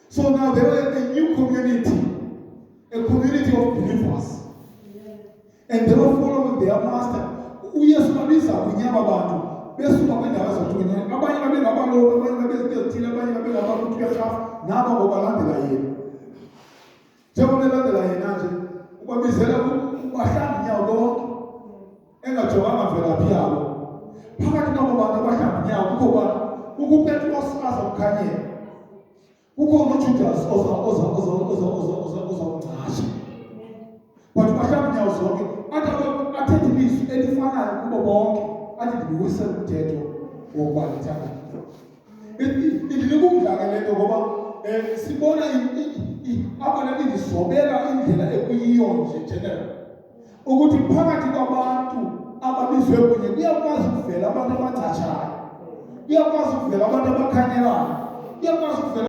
So now they were a new community, a community of believers. And they were following their master. Uyesu babiza kunyama abantu. Besuka kwendawo ezahlukene. Abanye babe ngabalobi, abanye babe ezithile, abanye babe ngabantu behafu, nabo ngobalandela yena. Njengoba belandela yena nje, ubabizela ubahlamba inyawo bonke. Engajokanga mvelaphi yabo. Phakathi kwabo bantu abahlamba inyawo kukho ba uPetros azakukhanyela. Kukho uJudas ozawuncasha. But bahlamba inyawo zonke. Athethe ilizwi elifanayo kubo bonke. Athi ndiwise umthetho wokubalithanda. Indikumdlaka lento ngoba sibona abantu bezobela indlela ekuyiyo nje general. Ukuthi phakathi kwabantu ababizwe kunye kuyakwazi ukuvela abantu abacatshayo. Kuyakwazi ukuvela abantu abakhanyelayo. Kuyakwazi ukuvela